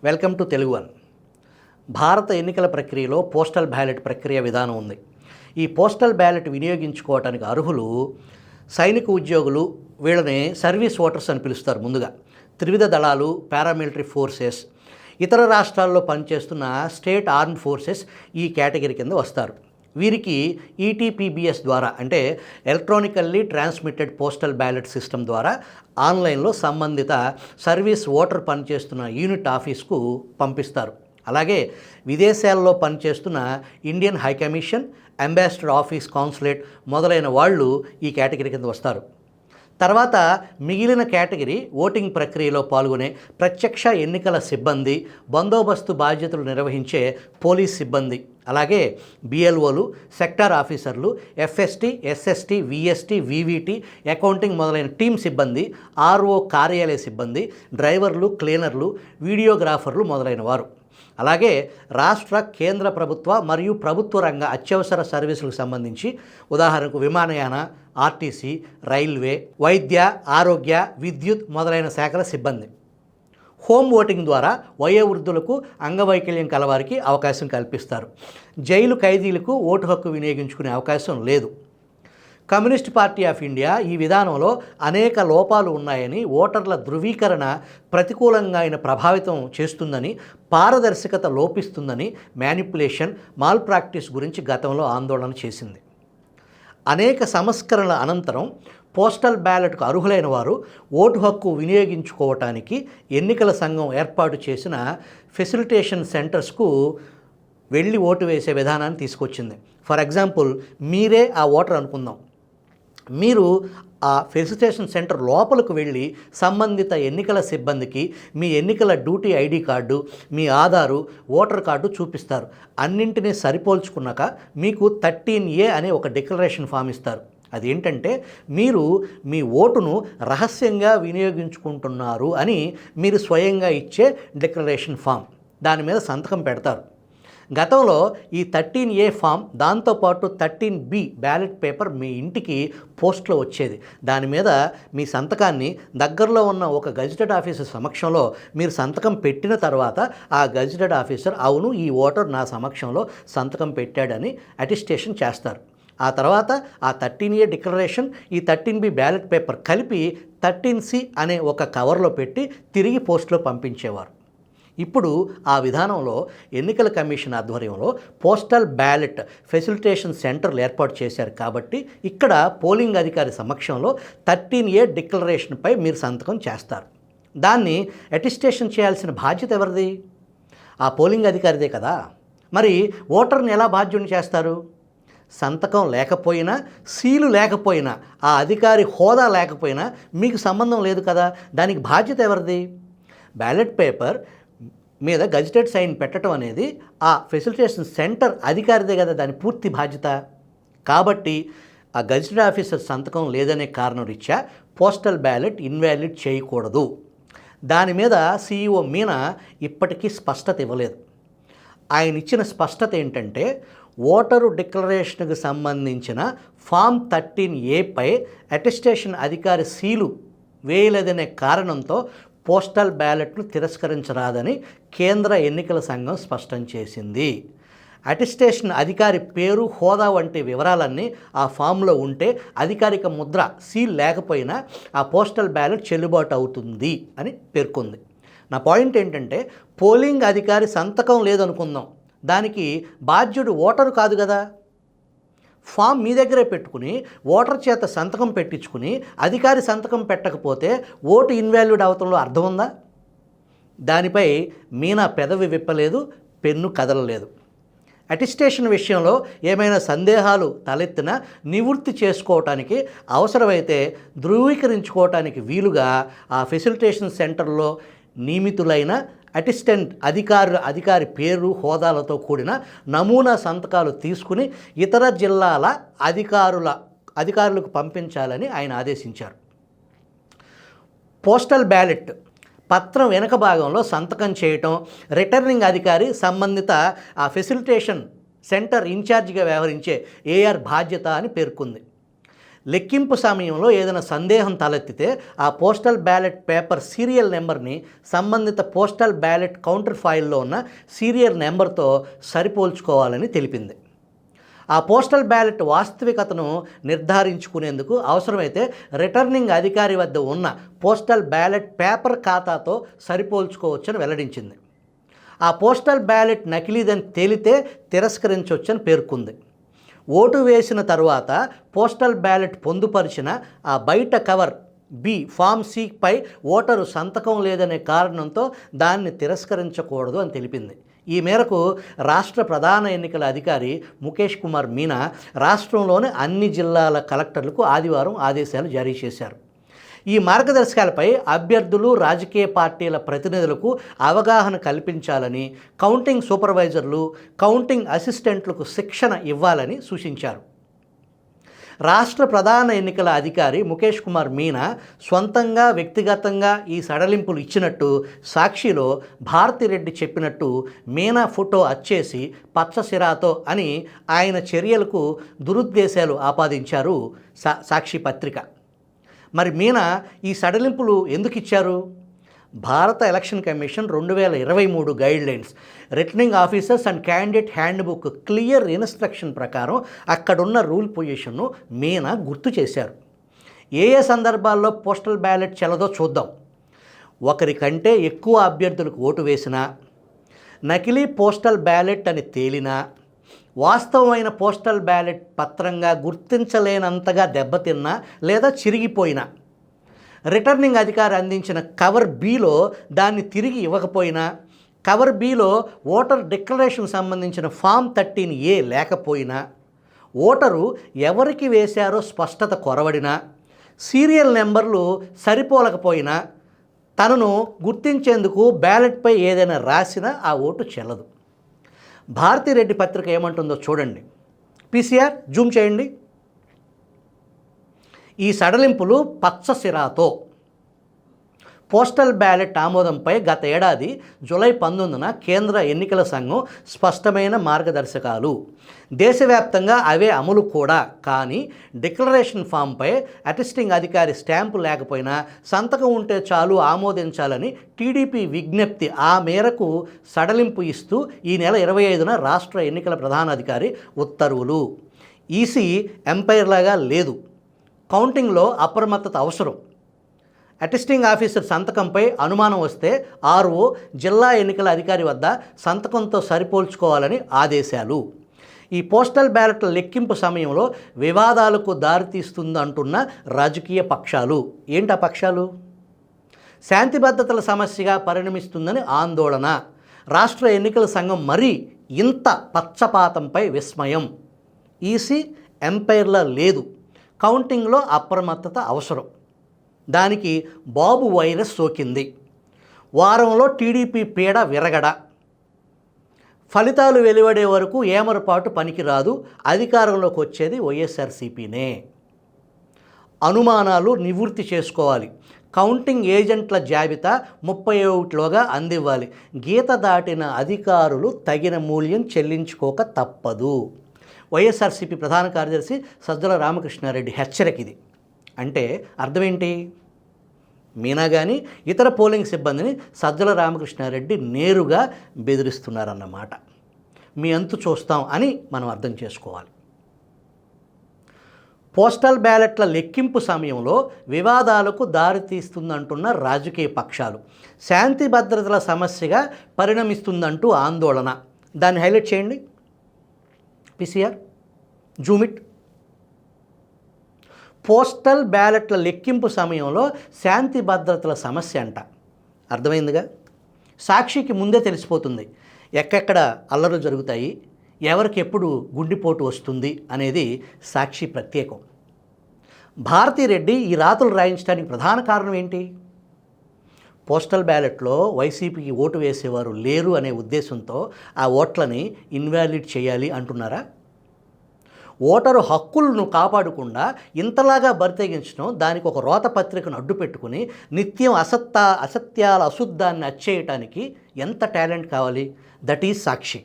Welcome to Telugu one. భారత ఎన్నికల ప్రక్రియలో పోస్టల్ బ్యాలెట్ ప్రక్రియ విధానం ఉంది. ఈ పోస్టల్ బ్యాలెట్ వినియోగించుకోవటానికి అర్హులు సైనిక ఉద్యోగులు, వీళ్ళని సర్వీస్ ఓటర్స్ అని పిలుస్తారు. ముందుగా త్రివిధ దళాలు, పారామిలిటరీ ఫోర్సెస్, ఇతర రాష్ట్రాల్లో పనిచేస్తున్న స్టేట్ ఆర్మ్డ్ ఫోర్సెస్ ఈ కేటగిరీ కింద వస్తారు. వీరికి ఈటీపీబీఎస్ ద్వారా, అంటే electronically transmitted postal ballot system ద్వారా ఆన్లైన్లో సంబంధిత సర్వీస్ ఓటర్ పనిచేస్తున్న యూనిట్ ఆఫీస్కు పంపిస్తారు. అలాగే విదేశాల్లో పనిచేస్తున్న Indian high commission, ambassador office, consulate మొదలైన వాళ్ళు ఈ కేటగిరీ కింద వస్తారు. తర్వాత మిగిలిన కేటగిరీ ఓటింగ్ ప్రక్రియలో పాల్గొనే ప్రత్యక్ష ఎన్నికల సిబ్బంది, బందోబస్తు బాధ్యతలు నిర్వహించే పోలీస్ సిబ్బంది, అలాగే బిఎల్ఓలు, సెక్టార్ ఆఫీసర్లు, FST, SST, VST, VVT, accounting మొదలైన టీమ్ సిబ్బంది, ఆర్ఓ కార్యాలయ సిబ్బంది, డ్రైవర్లు, క్లీనర్లు, వీడియోగ్రాఫర్లు మొదలైన వారు. అలాగే రాష్ట్ర, కేంద్ర ప్రభుత్వ మరియు ప్రభుత్వ రంగ అత్యవసర సర్వీసులకు సంబంధించి, ఉదాహరణకు విమానయాన, ఆర్టీసీ, రైల్వే, వైద్య, ఆరోగ్య, విద్యుత్ మొదలైన శాఖల సిబ్బంది. హోమ్ ఓటింగ్ ద్వారా వయోవృద్ధులకు, అంగవైకల్యం కలవారికి అవకాశం కల్పిస్తారు. జైలు ఖైదీలకు ఓటు హక్కు వినియోగించుకునే అవకాశం లేదు. కమ్యూనిస్ట్ పార్టీ ఆఫ్ ఇండియా ఈ విధానంలో అనేక లోపాలు ఉన్నాయని, ఓటర్ల ధృవీకరణ ప్రతికూలంగా ఆయన ప్రభావితం చేస్తుందని, పారదర్శకత లోపిస్తుందని, మ్యానిపులేషన్, మాల్ ప్రాక్టీస్ గురించి గతంలో ఆందోళన చేసింది. అనేక సంస్కరణల అనంతరం పోస్టల్ బ్యాలెట్కు అర్హులైన వారు ఓటు హక్కు వినియోగించుకోవటానికి ఎన్నికల సంఘం ఏర్పాటు చేసిన ఫెసిలిటేషన్ సెంటర్స్కు వెళ్ళి ఓటు వేసే విధానాన్ని తీసుకొచ్చింది. ఫర్ ఎగ్జాంపుల్, మీరే ఆ ఓటర్ అనుకుందాం. మీరు ఆ ఫెసిలిటేషన్ సెంటర్ లోపలికి వెళ్ళి సంబంధిత ఎన్నికల సిబ్బందికి మీ ఎన్నికల డ్యూటీ ఐడి కార్డు, మీ ఆధారు, ఓటర్ కార్డు చూపిస్తారు. అన్నింటినీ సరిపోల్చుకున్నాక మీకు 13A అనే ఒక డిక్లరేషన్ ఫామ్ ఇస్తారు. అదేంటంటే, మీరు మీ ఓటును రహస్యంగా వినియోగించుకుంటున్నారు అని మీరు స్వయంగా ఇచ్చే డిక్లరేషన్ ఫామ్. దాని మీద సంతకం పెడతారు. గతంలో ఈ 13A ఫామ్, దాంతోపాటు 13B బ్యాలెట్ పేపర్ మీ ఇంటికి పోస్ట్లో వచ్చేది. దాని మీద మీ సంతకాన్ని దగ్గరలో ఉన్న ఒక గెజిటెడ్ ఆఫీసర్ సమక్షంలో మీరు సంతకం పెట్టిన తర్వాత ఆ గెజిటెడ్ ఆఫీసర్ అవును ఈ ఓటర్ నా సమక్షంలో సంతకం పెట్టాడని అటెస్టేషన్ చేస్తారు. ఆ తర్వాత ఆ 13A డిక్లరేషన్, ఈ 13B బ్యాలెట్ పేపర్ కలిపి 13C అనే ఒక కవర్లో పెట్టి తిరిగి పోస్ట్లో పంపించేవారు. ఇప్పుడు ఆ విధానంలో ఎన్నికల కమిషన్ ఆధ్వర్యంలో పోస్టల్ బ్యాలెట్ ఫెసిలిటేషన్ సెంటర్లు ఏర్పాటు చేశారు. కాబట్టి ఇక్కడ పోలింగ్ అధికారి సమక్షంలో 13A డిక్లరేషన్పై మీరు సంతకం చేస్తారు. దాన్ని అటెస్టేషన్ చేయాల్సిన బాధ్యత ఎవరిది? ఆ పోలింగ్ అధికారిదే కదా. మరి ఓటర్ని ఎలా బాధ్యుని చేస్తారు? సంతకం లేకపోయినా, సీలు లేకపోయినా, ఆ అధికారి హోదా లేకపోయినా మీకు సంబంధం లేదు కదా. దానికి బాధ్యత ఎవరిది? బ్యాలెట్ పేపర్ మీద గజిటెడ్ సైన్ పెట్టడం అనేది ఆ ఫెసిలిటేషన్ సెంటర్ అధికారిదే కదా దాని పూర్తి బాధ్యత. కాబట్టి ఆ గజిటెడ్ ఆఫీసర్ సంతకం లేదనే కారణం రీత్యా పోస్టల్ బ్యాలెట్ ఇన్వాలిడ్ చేయకూడదు. దాని మీద CEO మీనా ఇప్పటికీ స్పష్టత ఇవ్వలేదు. ఆయన ఇచ్చిన స్పష్టత ఏంటంటే, ఓటరు డిక్లరేషన్కు సంబంధించిన ఫామ్ 13A అటెస్టేషన్ అధికారి సీలు వేయలేదనే కారణంతో పోస్టల్ బ్యాలెట్ను తిరస్కరించరాదని కేంద్ర ఎన్నికల సంఘం స్పష్టం చేసింది. అటెస్టేషన్ అధికారి పేరు, హోదా వంటి వివరాలన్నీ ఆ ఫామ్లో ఉంటే, అధికారిక ముద్ర, సీల్ లేకపోయినా ఆ పోస్టల్ బ్యాలెట్ చెల్లుబాటు అవుతుంది అని పేర్కొంది. నా పాయింట్ ఏంటంటే, పోలింగ్ అధికారి సంతకం లేదనుకుందాం, దానికి బాధ్యుడు ఓటరు కాదు కదా. ఫామ్ మీ దగ్గరే పెట్టుకుని ఓటర్ చేత సంతకం పెట్టించుకుని అధికారి సంతకం పెట్టకపోతే ఓటు ఇన్వాల్యూడ్ అవతంలో అర్థం ఉందా? దానిపై మీనా పెదవి విప్పలేదు, పెన్ను కదలలేదు. అటెస్టేషన్ విషయంలో ఏమైనా సందేహాలు తలెత్తినా నివృత్తి చేసుకోవటానికి, అవసరమైతే ధృవీకరించుకోవటానికి వీలుగా ఆ ఫెసిలిటేషన్ సెంటర్లో నియమితులైన అసిస్టెంట్ అధికారి పేరు, హోదాలతో కూడిన నమూనా సంతకాలు తీసుకుని ఇతర జిల్లాల అధికారులకు పంపించాలని ఆయన ఆదేశించారు. పోస్టల్ బ్యాలెట్ పత్రం వెనక భాగంలో సంతకం చేయటం రిటర్నింగ్ అధికారి, సంబంధిత ఆ ఫెసిలిటేషన్ సెంటర్ ఇన్ఛార్జిగా వ్యవహరించే AR బాధ్యత అని పేర్కొంది. లెక్కింపు సమయంలో ఏదైనా సందేహం తలెత్తితే ఆ పోస్టల్ బ్యాలెట్ పేపర్ సీరియల్ నెంబర్ని సంబంధిత పోస్టల్ బ్యాలెట్ కౌంటర్ ఫైల్లో ఉన్న సీరియల్ నెంబర్తో సరిపోల్చుకోవాలని తెలిపింది. ఆ పోస్టల్ బ్యాలెట్ వాస్తవికతను నిర్ధారించుకునేందుకు అవసరమైతే రిటర్నింగ్ అధికారి వద్ద ఉన్న పోస్టల్ బ్యాలెట్ పేపర్ ఖాతాతో సరిపోల్చుకోవచ్చని వెల్లడించింది. ఆ పోస్టల్ బ్యాలెట్ నకిలీదని తేలితే తిరస్కరించవచ్చని పేర్కొంది. ఓటు వేసిన తరువాత పోస్టల్ బ్యాలెట్ పొందుపరిచిన ఆ బయట కవర్ బి ఫామ్ సి పై ఓటరు సంతకం లేదనే కారణంతో దాన్ని తిరస్కరించకూడదు అని తెలిపింది. ఈ మేరకు రాష్ట్ర ప్రధాన ఎన్నికల అధికారి ముఖేష్ కుమార్ మీనా రాష్ట్రంలోని అన్ని జిల్లాల కలెక్టర్లకు ఆదివారం ఆదేశాలు జారీ చేశారు. ఈ మార్గదర్శకాలపై అభ్యర్థులు, రాజకీయ పార్టీల ప్రతినిధులకు అవగాహన కల్పించాలని, కౌంటింగ్ సూపర్వైజర్లు, కౌంటింగ్ అసిస్టెంట్లకు శిక్షణ ఇవ్వాలని సూచించారు. రాష్ట్ర ప్రధాన ఎన్నికల అధికారి ముఖేష్ కుమార్ మీనా స్వంతంగా వ్యక్తిగతంగా ఈ సడలింపులు ఇచ్చినట్టు సాక్షిలో భారతిరెడ్డి చెప్పినట్టు మీనా ఫోటో అచ్చేసి పచ్చసిరాతో అని ఆయన చర్యలకు దురుద్దేశాలు ఆపాదించారు సాక్షి పత్రిక. మరి మీనా ఈ సడలింపులు ఎందుకు ఇచ్చారు? భారత election commission 2023 guidelines, returning officers and candidate handbook clear instruction ప్రకారం అక్కడున్న రూల్ పొజిషన్ను మీనా గుర్తు చేశారు. ఏ సందర్భాల్లో పోస్టల్ బ్యాలెట్ చెల్లదో చూద్దాం. ఒకరికంటే ఎక్కువ అభ్యర్థులకు ఓటు వేసినా, నకిలీ పోస్టల్ బ్యాలెట్ అని తేలినా, వాస్తవమైన పోస్టల్ బ్యాలెట్ పత్రంగా గుర్తించలేనంతగా దెబ్బతిన్నా లేదా చిరిగిపోయినా, రిటర్నింగ్ అధికారి అందించిన కవర్ బిలో దాన్ని తిరిగి ఇవ్వకపోయినా, కవర్ బిలో ఓటర్ డిక్లరేషన్ సంబంధించిన ఫామ్ 13A లేకపోయినా, ఓటరు ఎవరికి వేశారో స్పష్టత కొరవడినా, సీరియల్ నెంబర్లు సరిపోలకపోయినా, తనను గుర్తించేందుకు బ్యాలెట్పై ఏదైనా రాసినా ఆ ఓటు చెల్లదు. భారతిరెడ్డి పత్రిక ఏమంటుందో చూడండి. పీసీఆర్ జూమ్ చేయండి. ఈ సడలింపులు పచ్చసిరాతో పోస్టల్ బ్యాలెట్ ఆమోదంపై గత ఏడాది జూలై 19న కేంద్ర ఎన్నికల సంఘం స్పష్టమైన మార్గదర్శకాలు. దేశవ్యాప్తంగా అవే అమలు కూడా. కానీ డిక్లరేషన్ ఫామ్పై అటెస్టింగ్ అధికారి స్టాంపు లేకపోయినా సంతకం ఉంటే చాలు ఆమోదించాలని టీడీపీ విజ్ఞప్తి. ఆ మేరకు సడలింపు ఇస్తూ ఈ నెల 25న రాష్ట్ర ఎన్నికల ప్రధానాధికారి ఉత్తర్వులు. ఈసీ ఎంపైర్ లాగా లేదు. కౌంటింగ్లో అప్రమత్తత అవసరం. అటెస్టింగ్ ఆఫీసర్ సంతకంపై అనుమానం వస్తే ఆర్ఓ జిల్లా ఎన్నికల అధికారి వద్ద సంతకంతో సరిపోల్చుకోవాలని ఆదేశాలు. ఈ పోస్టల్ బ్యాలెట్ల లెక్కింపు సమయంలో వివాదాలకు దారితీస్తుందంటున్న రాజకీయ పక్షాలు. ఏంటి ఆ పక్షాలు? శాంతి భద్రతల సమస్యగా పరిణమిస్తుందని ఆందోళన. రాష్ట్ర ఎన్నికల సంఘం మరీ ఇంత పక్షపాతంపై విస్మయం. ఈసీ ఎంపైర్లా లేదు. కౌంటింగ్లో అప్రమత్తత అవసరం. దానికి బాబు వైరస్ సోకింది. వారంలో టీడీపీ పీడ విరగడ. ఫలితాలు వెలువడే వరకు ఏమరపాటు పనికిరాదు. అధికారంలోకి వచ్చేది వైఎస్ఆర్సీపీనే. అనుమానాలు నివృత్తి చేసుకోవాలి. కౌంటింగ్ ఏజెంట్ల జాబితా 31లోగా అందివ్వాలి. గీత దాటిన అధికారులు తగిన మూల్యం చెల్లించుకోక తప్పదు. వైఎస్ఆర్సీపీ ప్రధాన కార్యదర్శి సజ్జల రామకృష్ణారెడ్డి హెచ్చరిక ఇది. అంటే అర్థం ఏంటి? మీనా కానీ ఇతర పోలింగ్ సిబ్బందిని సజ్జల రామకృష్ణారెడ్డి నేరుగా బెదిరిస్తున్నారన్నమాట. మీ అంతు చూస్తాం అని మనం అర్థం చేసుకోవాలి. పోస్టల్ బ్యాలెట్ల లెక్కింపు సమయంలో వివాదాలకు దారితీస్తుందంటున్న రాజకీయ పక్షాలు. శాంతి భద్రతల సమస్యగా పరిణమిస్తుందంటూ ఆందోళన. దాన్ని హైలైట్ చేయండి. పీసీఆర్ జూమిట్. పోస్టల్ బ్యాలెట్ల లెక్కింపు సమయంలో శాంతి భద్రతల సమస్య అంట. అర్థమైందిగా? సాక్షికి ముందే తెలిసిపోతుంది ఎక్కడెక్కడ అల్లర్లు జరుగుతాయి, ఎవరికి ఎప్పుడు గుండెపోటు వస్తుంది అనేది సాక్షి ప్రత్యేకం. భారతిరెడ్డి ఈ రాతలు రాయించడానికి ప్రధాన కారణం ఏంటి? పోస్టల్ బ్యాలెట్లో వైసీపీకి ఓటు వేసేవారు లేరు అనే ఉద్దేశంతో ఆ ఓట్లని ఇన్వాలిడ్ చేయాలి అంటున్నారా? ఓటరు హక్కులను కాపాడకుండా ఇంతలాగా బరితెగించడం, దానికి ఒక రోత పత్రికను అడ్డు పెట్టుకుని నిత్యం అసత్యాల అశుద్ధాన్ని అచ్చేయటానికి ఎంత టాలెంట్ కావాలి? That is Sakshi.